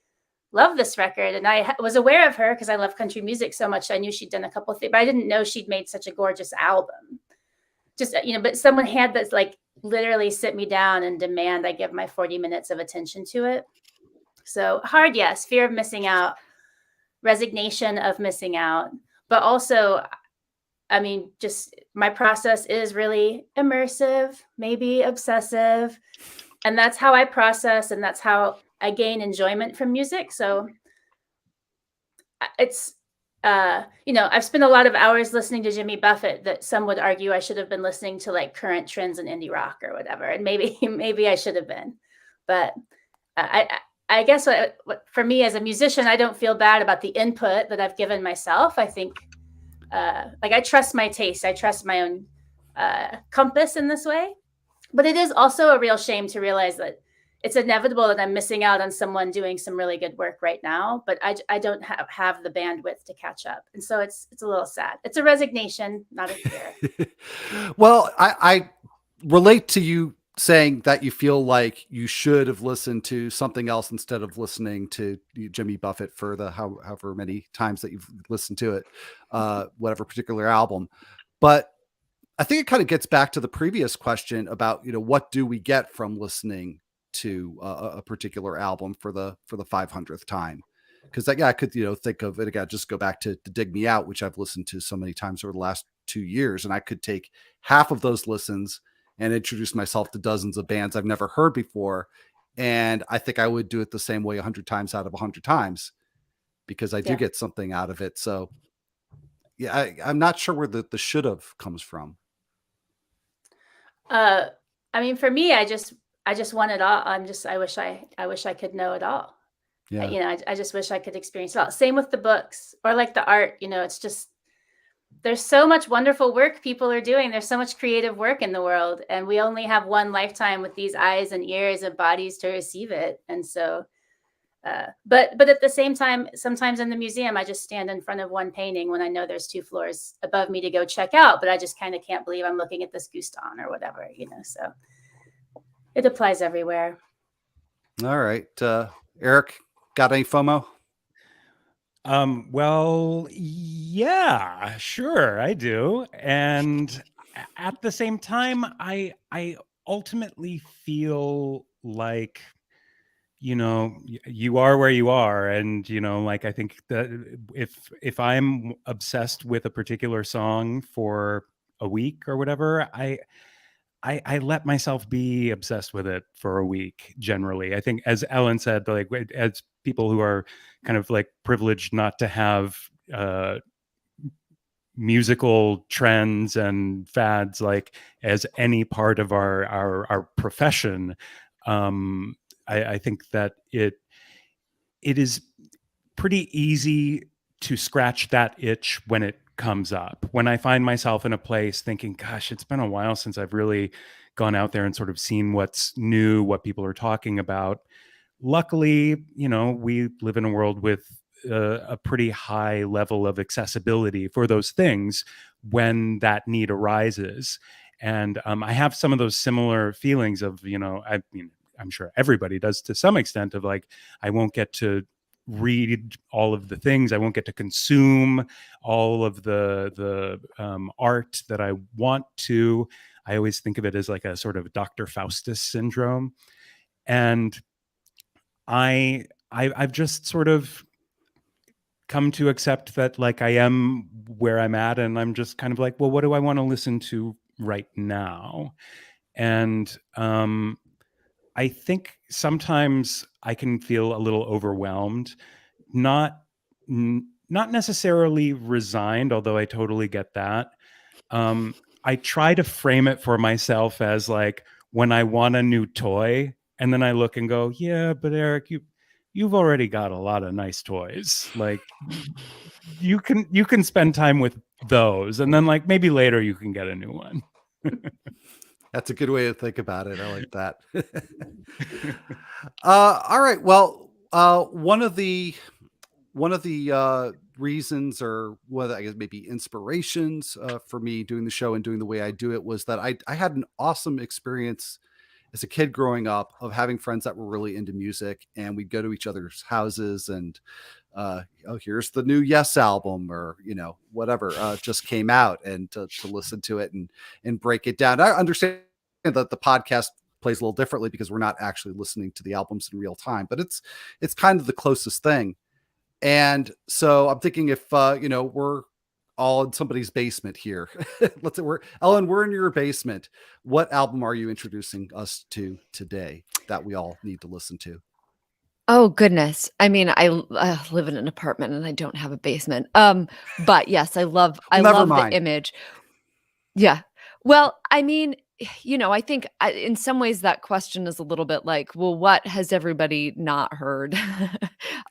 love this record. And I was aware of her because I love country music so much. I knew she'd done a couple of things, but I didn't know she'd made such a gorgeous album. Just, but someone had this, like, literally sit me down and demand I give my 40 minutes of attention to it. So hard, yes. Fear of missing out, resignation of missing out, but also, I mean, just my process is really immersive, maybe obsessive. And that's how I process, and that's how I gain enjoyment from music. So it's, I've spent a lot of hours listening to Jimmy Buffett that some would argue I should have been listening to, like, current trends in indie rock or whatever. And maybe I should have been. But I guess what for me as a musician, I don't feel bad about the input that I've given myself. I think, I trust my taste. I trust my own compass in this way. But it is also a real shame to realize that it's inevitable that I'm missing out on someone doing some really good work right now, but I don't have the bandwidth to catch up. And so it's a little sad. It's a resignation, not a fear. Well, I relate to you saying that you feel like you should have listened to something else instead of listening to Jimmy Buffett for the however many times that you've listened to it, whatever particular album. But I think it kind of gets back to the previous question about, what do we get from listening to a particular album for the 500th time? Because I could, think of it again, just go back to Dig Me Out, which I've listened to so many times over the last 2 years. And I could take half of those listens and introduce myself to dozens of bands I've never heard before. And I think I would do it the same way 100 times out of 100 times, because I do get something out of it. So yeah, I'm not sure where the should have comes from. I mean, for me, I just want it all. I wish I could know it all. Yeah. I just wish I could experience it all. Same with the books or like the art, it's just, there's so much wonderful work people are doing. There's so much creative work in the world, and we only have one lifetime with these eyes and ears and bodies to receive it. And so, but at the same time, sometimes in the museum, I just stand in front of one painting when I know there's 2 floors above me to go check out, but I just kind of can't believe I'm looking at this Guston or whatever, so it applies everywhere. All right. Eric, got any FOMO? Well, yeah, sure, I do. And at the same time, I ultimately feel like you are where you are. And, like, I think that if I'm obsessed with a particular song for a week or whatever, I let myself be obsessed with it for a week. Generally, I think, as Ellen said, like, as people who are kind of like privileged not to have musical trends and fads like as any part of our profession, I think that it is pretty easy to scratch that itch when it comes up. When I find myself in a place thinking, gosh, it's been a while since I've really gone out there and sort of seen what's new, what people are talking about. Luckily, we live in a world with a pretty high level of accessibility for those things when that need arises. And I have some of those similar feelings of, I mean, I'm sure everybody does to some extent, of like, I won't get to read all of the things. I won't get to consume all of the art that I want to. I always think of it as like a sort of Dr. Faustus syndrome. And I've just sort of come to accept that, like, I am where I'm at, and I'm just kind of like, well, what do I want to listen to right now? And I think sometimes I can feel a little overwhelmed, not necessarily resigned, although I totally get that. I try to frame it for myself as like, when I want a new toy, and then I look and go, yeah, but Eric, you've already got a lot of nice toys. Like, you can spend time with those, and then, like, maybe later you can get a new one. That's a good way to think about it. I like that. All right. Well, one of the reasons, or what I guess maybe inspirations for me doing the show and doing the way I do it, was that I had an awesome experience as a kid growing up of having friends that were really into music, and we'd go to each other's houses and here's the new Yes album, or whatever just came out, and to listen to it and break it down. I understand that the podcast plays a little differently because we're not actually listening to the albums in real time, but it's kind of the closest thing. And so I'm thinking, if we're all in somebody's basement here, let's say we're in your basement, what album are you introducing us to today that we all need to listen to? Oh goodness. I mean, I live in an apartment and I don't have a basement. But yes, I love Never the mind. image. Yeah. Well, I mean, I think in some ways that question is a little bit like, well, what has everybody not heard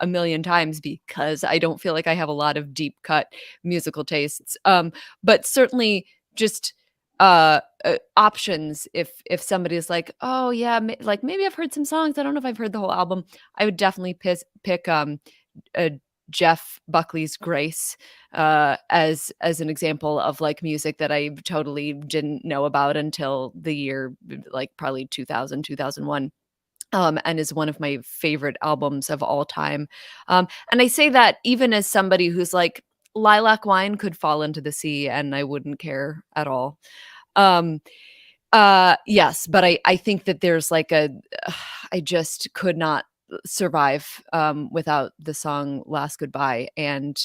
a million times? Because I don't feel like I have a lot of deep cut musical tastes. But certainly just options. If somebody's like, oh yeah, like maybe I've heard some songs, I don't know if I've heard the whole album, I would definitely pick Jeff Buckley's Grace as an example of like music that I totally didn't know about until the year like probably 2000, 2001. And is one of my favorite albums of all time. And I say that even as somebody who's like, Lilac Wine could fall into the sea and I wouldn't care at all. Yes, but I think that there's like I just could not survive without the song Last Goodbye. And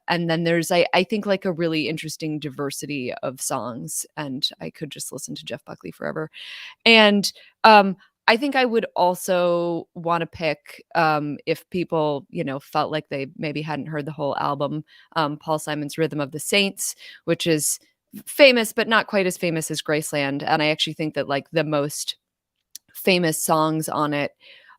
then there's I think like a really interesting diversity of songs, and I could just listen to Jeff Buckley forever. And I think I would also want to pick, if people, felt like they maybe hadn't heard the whole album, Paul Simon's Rhythm of the Saints, which is famous, but not quite as famous as Graceland. And I actually think that like the most famous songs on it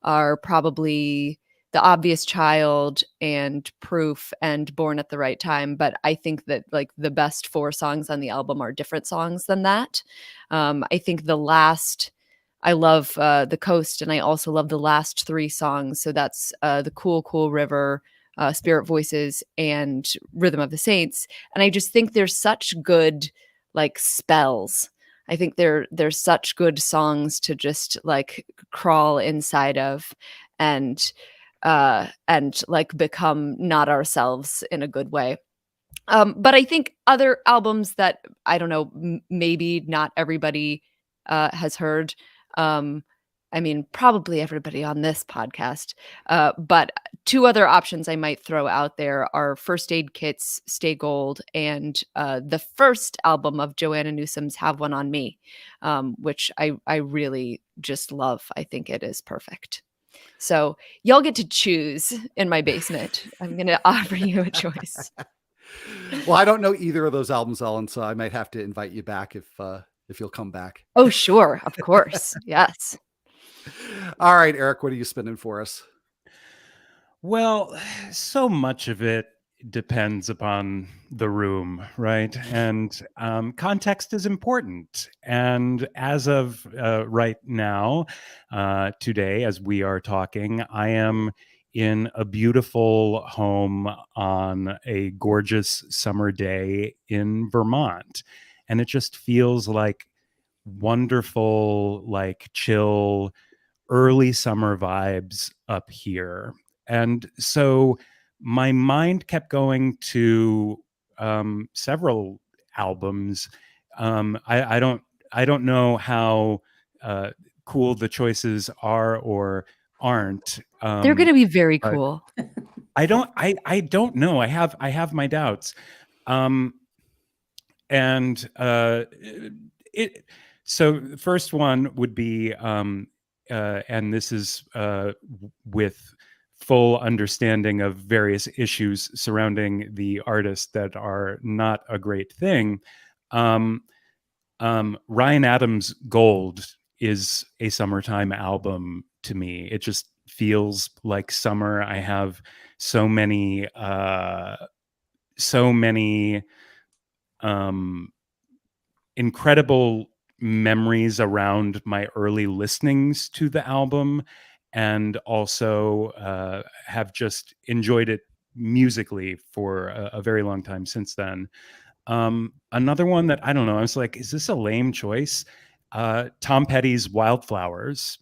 are probably The Obvious Child and Proof and Born at the Right Time. But I think that like the best 4 songs on the album are different songs than that. I think I love The Coast, and I also love the last 3 songs. So that's The Cool, Cool River, Spirit Voices, and Rhythm of the Saints. And I just think there's such good like spells. I think there's such good songs to just like crawl inside of and like become not ourselves in a good way. But I think other albums that I don't know, maybe not everybody has heard. I mean, probably everybody on this podcast. But two other options I might throw out there are First Aid Kit's Stay Gold and the first album of Joanna Newsom's Have One on Me, which I really just love. I think it is perfect. So y'all get to choose in my basement. I'm going to offer you a choice. Well, I don't know either of those albums, Ellen, so I might have to invite you back if you'll come back. Oh, sure. Of course. Yes. All right, Eric, what are you spinning for us? Well, so much of it depends upon the room, right? And context is important. And as of right now, today, as we are talking, I am in a beautiful home on a gorgeous summer day in Vermont. And it just feels like wonderful, like chill, early summer vibes up here. And so my mind kept going to several albums. I don't know how cool the choices are or aren't. They're going to be very cool. I don't know. I have my doubts. So the first one would be and this is with full understanding of various issues surrounding the artist that are not a great thing. Ryan Adams' Gold is a summertime album to me. It just feels like summer. I have so many incredible memories around my early listenings to the album, and also have just enjoyed it musically for a very long time since then. Another one that I don't know, I was like, is this a lame choice? Tom Petty's Wildflowers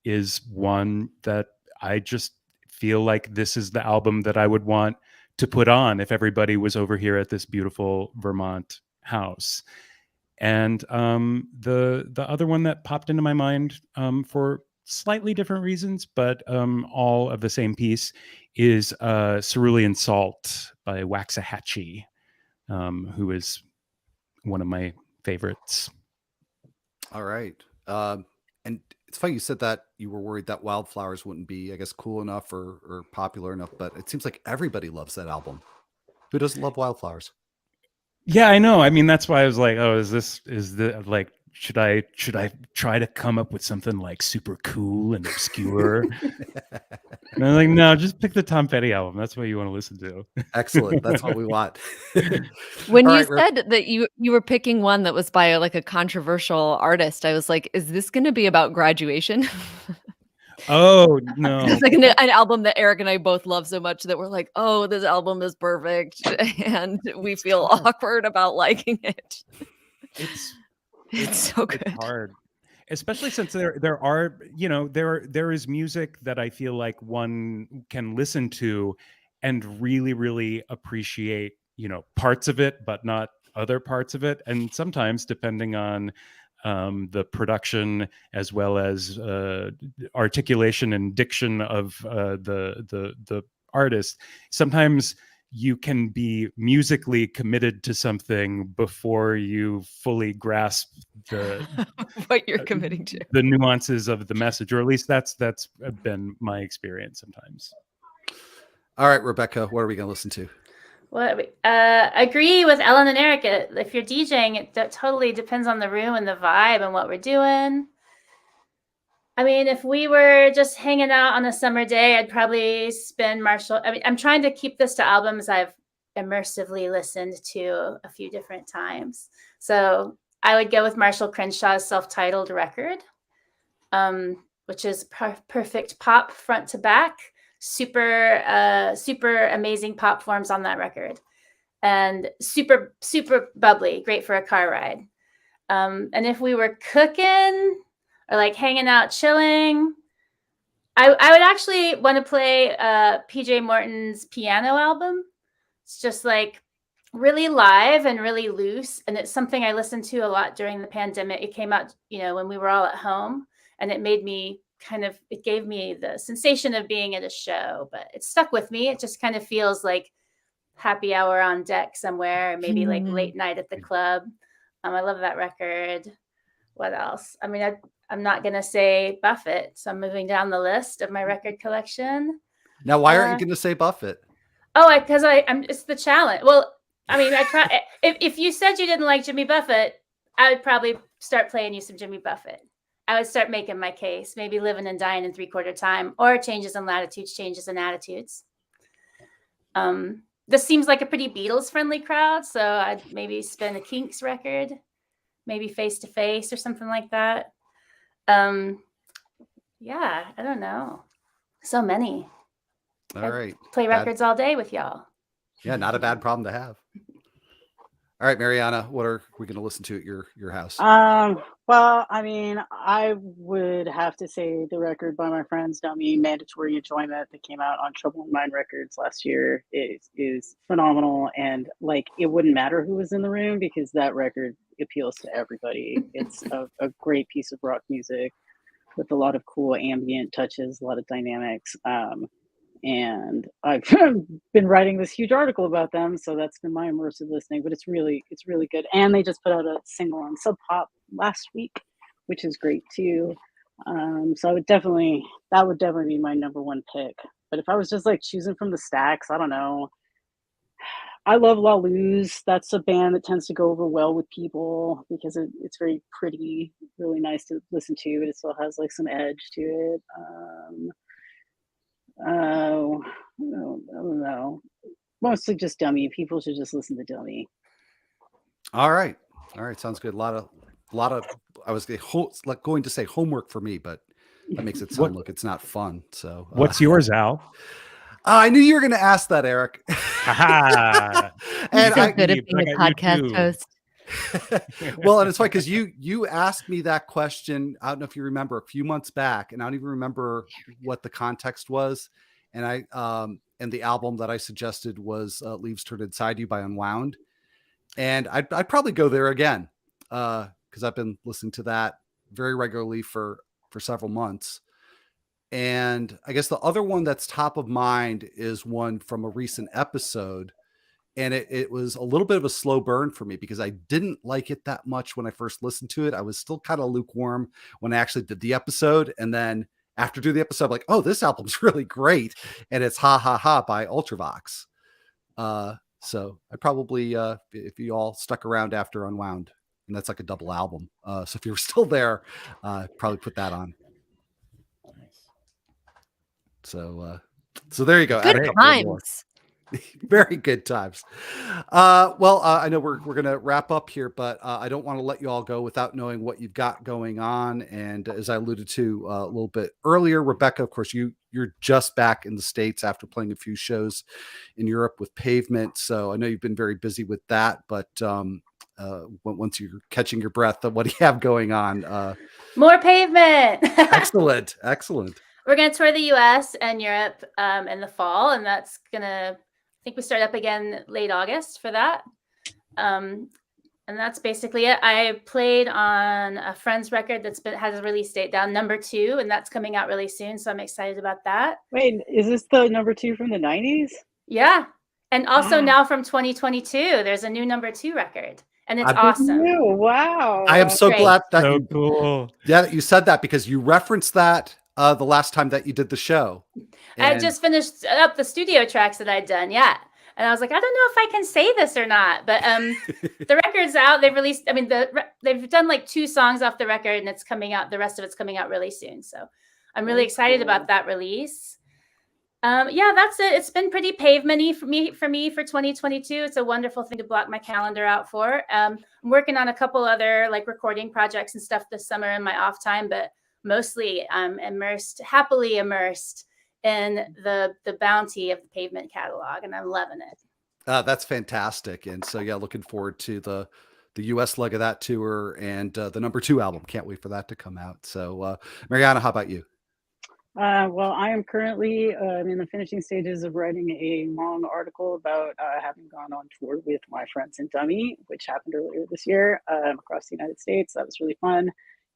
is one that I just feel like this is the album that I would want to put on if everybody was over here at this beautiful Vermont house. And the other one that popped into my mind for slightly different reasons, but all of the same piece, is Cerulean Salt by Waxahachie, who is one of my favorites. All right. And it's funny you said that you were worried that Wildflowers wouldn't be, I guess, cool enough or popular enough, but it seems like everybody loves that album. Who doesn't love Wildflowers? Yeah, I know. I mean, that's why I was like, oh, should I try to come up with something like super cool and obscure? And I'm like, no, just pick the Tom Petty album. That's what you want to listen to. Excellent. That's what we want. When All you right, said that you were picking one that was by a controversial artist, I was like, is this going to be about graduation? Oh, no. It's like an album that Eric and I both love so much that we're like, oh, this album is perfect. And we feel awkward about liking it. It's so good. It's hard. Especially since there are, there is music that I feel like one can listen to and really, really appreciate, parts of it, but not other parts of it. And sometimes, depending on the production as well as articulation and diction of the artist, sometimes you can be musically committed to something before you fully grasp what you're committing to, the nuances of the message, or at least that's been my experience sometimes. All right, Rebecca, what are we going to listen to? Well, agree with Ellen and Eric. If you're DJing, that totally depends on the room and the vibe and what we're doing. I mean, if we were just hanging out on a summer day, I'd probably spin Marshall. I mean, I'm trying to keep this to albums I've immersively listened to a few different times. So I would go with Marshall Crenshaw's self-titled record, which is perfect pop front to back. Super amazing pop forms on that record, and super bubbly, great for a car ride. And if we were cooking or like hanging out, chilling, I would actually want to play PJ Morton's piano album. It's just like really live and really loose, and it's something I listened to a lot during the pandemic. It came out, when we were all at home. and it made me it gave me the sensation of being at a show, but it stuck with me. It just kind of feels like happy hour on deck somewhere, maybe like late night at the club. I love that record. What else? I mean, I'm not going to say Buffett, so I'm moving down the list of my record collection. Now, why aren't you going to say Buffett? Oh, because I'm it's the challenge. Well, I mean, if you said you didn't like Jimmy Buffett, I would probably start playing you some Jimmy Buffett. I would start making my case, maybe Living and Dying in 3/4 Time, or Changes in Latitudes, Changes in Attitudes. This seems like a pretty Beatles-friendly crowd, so I'd maybe spin a Kinks record, maybe Face to Face or something like that. Yeah, I don't know. So many. All right. Play records all day with y'all. Yeah, not a bad problem to have. All right, Mariana, what are we going to listen to at your house? Well, I mean, I would have to say the record by my friends Dummy, Mandatory Enjoyment, that came out on Trouble in Mind Records last year is phenomenal. And like, it wouldn't matter who was in the room because that record appeals to everybody. It's a great piece of rock music with a lot of cool ambient touches, a lot of dynamics. And I've been writing this huge article about them, so that's been my immersive listening. But it's really good. And they just put out a single on Sub Pop last week, which is great too. So that would definitely be my number one pick. But if I was just like choosing from the stacks, I don't know. I love La Luz. That's a band that tends to go over well with people because it's very pretty, really nice to listen to. But it still has like some edge to it. I don't know. Mostly just Dummy. People should just listen to Dummy. All right. Sounds good. A lot of. I was going to say homework for me, but that makes it sound like it's not fun. So, what's yours, Al? I knew you were going to ask that, Eric. And I'm good at being a podcast host. Well, and it's funny because you asked me that question. I don't know if you remember a few months back, and I don't even remember what the context was. And and the album that I suggested was "Leaves Turn Inside You" by Unwound, and I'd probably go there again because I've been listening to that very regularly for several months. And I guess the other one that's top of mind is one from a recent episode. And it was a little bit of a slow burn for me because I didn't like it that much when I first listened to it. I was still kind of lukewarm when I actually did the episode. And then after doing the episode, I'm like, oh, this album's really great. And it's Ha Ha Ha by Ultravox. So I probably, if you all stuck around after Unwound, and that's like a double album. So if you're still there, probably put that on. So there you go. Good times. Very good times. I know we're going to wrap up here, but I don't want to let you all go without knowing what you've got going on. And as I alluded to a little bit earlier, Rebecca, of course, you're just back in the States after playing a few shows in Europe with Pavement. So I know you've been very busy with that, but once you're catching your breath, what do you have going on? More Pavement. Excellent. We're going to tour the US and Europe in the fall, and that's going to, I think we start up again late August for that. And that's basically it. I played on a friend's record has a release date down, number 2, and that's coming out really soon. So I'm excited about that. Wait, is this the number 2 from the 90s? Yeah. And also now from 2022, there's a new number 2 record. And it's awesome. Wow. I am so glad that cool. Yeah, that you said that because you referenced that the last time that you did the show. I just finished up the studio tracks that I'd done. Yeah. And I was like, I don't know if I can say this or not, but the record's out. They've released, they've done like 2 songs off the record and it's coming out. The rest of it's coming out really soon. So I'm really excited about that release. Yeah, that's it. It's been pretty pavement-y for me for 2022. It's a wonderful thing to block my calendar out for. I'm working on a couple other like recording projects and stuff this summer in my off time, but mostly I'm happily immersed in the bounty of the Pavement catalog, and I'm loving it. That's fantastic. And so, yeah, looking forward to the US leg of that tour and the number 2 album. Can't wait for that to come out. So, Mariana, how about you? Well, I am currently in the finishing stages of writing a long article about having gone on tour with my friends in Dummy, which happened earlier this year across the United States. That was really fun.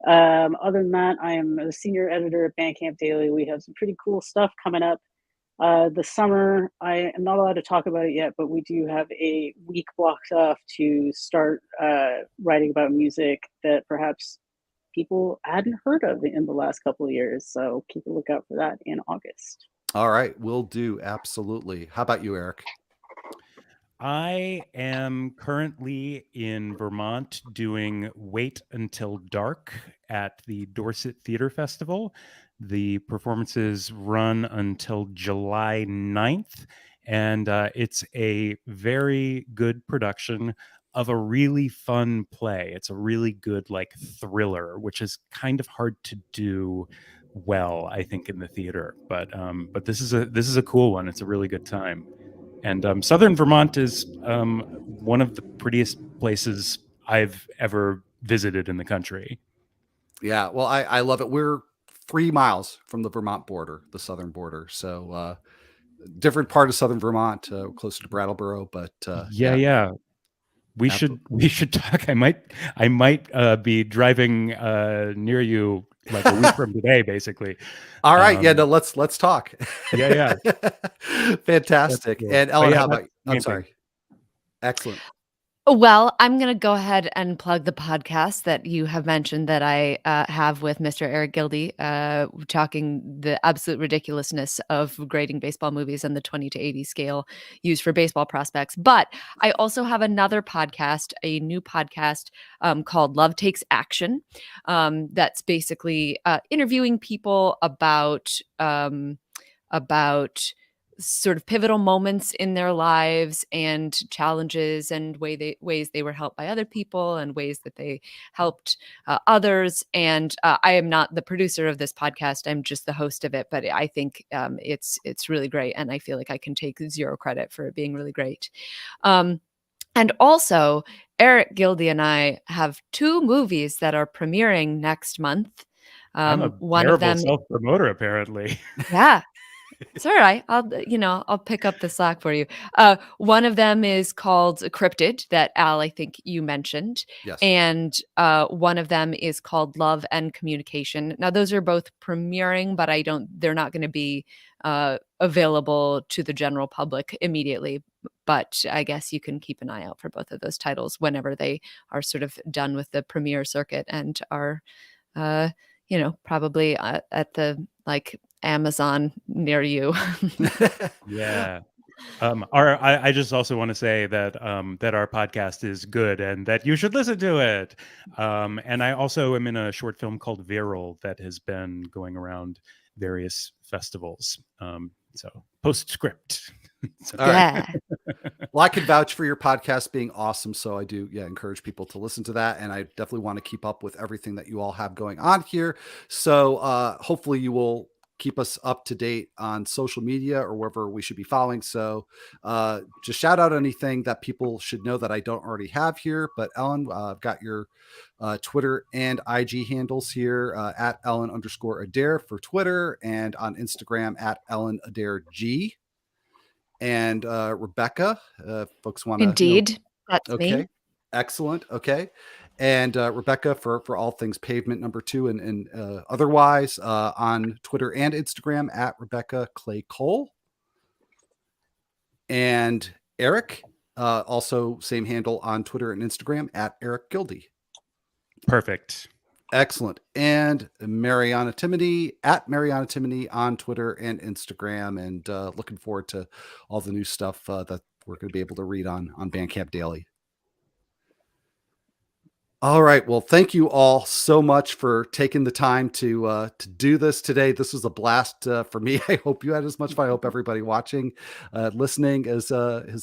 Other than that, I am a senior editor at Bandcamp Daily. We have some pretty cool stuff coming up. This summer, I am not allowed to talk about it yet, but we do have a week blocked off to start writing about music that perhaps people hadn't heard of in the last couple of years. So keep a lookout for that in August. All right, will do. Absolutely. How about you, Eric? I am currently in Vermont doing Wait Until Dark at the Dorset Theatre Festival. The performances run until July 9th, and it's a very good production of a really fun play. It's a really good like thriller, which is kind of hard to do well, I think, in the theater. But this is a cool one. It's a really good time. And Southern Vermont is one of the prettiest places I've ever visited in the country. Yeah, well, I love it. We're 3 miles from the Vermont border, the southern border. So different part of southern Vermont, closer to Brattleboro, but yeah. We should talk. I might be driving near you like a week from today, basically. All right, no, let's talk. Yeah. Fantastic. Cool. And Ellen, yeah, how about you? I'm sorry. Excellent. Well, I'm going to go ahead and plug the podcast that you have mentioned that I have with Mr. Eric Gilde, talking the absolute ridiculousness of grading baseball movies and the 20 to 80 scale used for baseball prospects. But I also have another podcast, a new podcast called Love Takes Action. That's basically interviewing people about sort of pivotal moments in their lives and challenges and ways they were helped by other people and ways that they helped others. And I am not the producer of this podcast. I'm just the host of it, but I think it's really great. And I feel like I can take zero credit for it being really great. And also Eric Gilde and I have 2 movies that are premiering next month. I'm a one of them self-promoter, apparently. Yeah. It's all right. I'll pick up the slack for you. One of them is called Cryptid that Al, I think you mentioned. Yes. And one of them is called Love and Communication. Now those are both premiering, but they're not going to be available to the general public immediately. But I guess you can keep an eye out for both of those titles whenever they are sort of done with the premiere circuit and are probably at the like Amazon near you. Yeah. I just also want to say that that our podcast is good and that you should listen to it. And I also am in a short film called Viral that has been going around various festivals. So postscript. All right. Well, I can vouch for your podcast being awesome. So I do, encourage people to listen to that. And I definitely want to keep up with everything that you all have going on here. So hopefully you will keep us up to date on social media or wherever we should be following. So just shout out anything that people should know that I don't already have here. But Ellen, I've got your Twitter and IG handles here at Ellen_Adair for Twitter and on Instagram at Ellen Adair G. And Rebecca, folks want to Indeed, that's okay, me. Excellent. Okay, and Rebecca for all things Pavement #2 and otherwise on Twitter and Instagram at Rebecca Clay Cole. And Eric, also same handle on Twitter and Instagram at Eric Gilde. Perfect. Excellent. And Mariana Timony at Mariana Timony on Twitter and Instagram. And looking forward to all the new stuff that we're going to be able to read on Bandcamp Daily. All right. Well, thank you all so much for taking the time to do this today. This was a blast for me. I hope you had as much fun. I hope everybody watching, listening has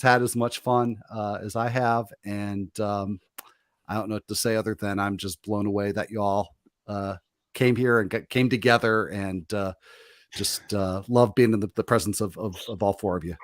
had as much fun as I have. And I don't know what to say other than I'm just blown away that you all came here and came together and just love being in the presence of all 4 of you.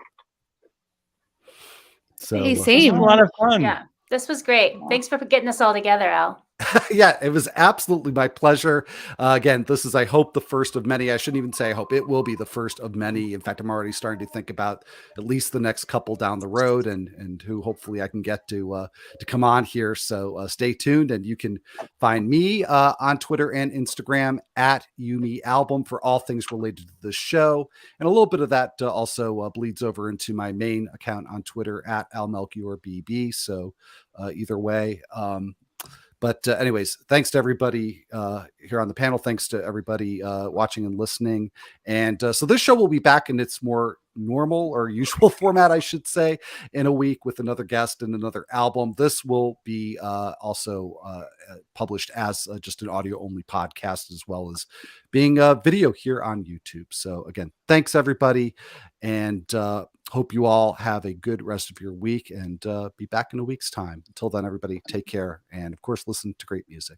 So Hey, same. A lot of fun. Yeah, this was great. Thanks for getting us all together, Al. Yeah, it was absolutely my pleasure. Again, this is, I hope, the first of many. I shouldn't even say I hope. It will be the first of many. In fact, I'm already starting to think about at least the next couple down the road, and who hopefully I can get to come on here. So stay tuned, and you can find me on Twitter and Instagram at Yumi Album for all things related to the show, and a little bit of that also bleeds over into my main account on Twitter at AlMelchiorBB. So either way. But anyways, thanks to everybody here on the panel. Thanks to everybody watching and listening. And so this show will be back in its more normal or usual format, I should say, in a week with another guest and another album. This will be also published as just an audio only podcast, as well as being a video here on YouTube. So again, thanks everybody. And hope you all have a good rest of your week, and be back in a week's time. Until then, everybody, take care. And of course, listen to great music.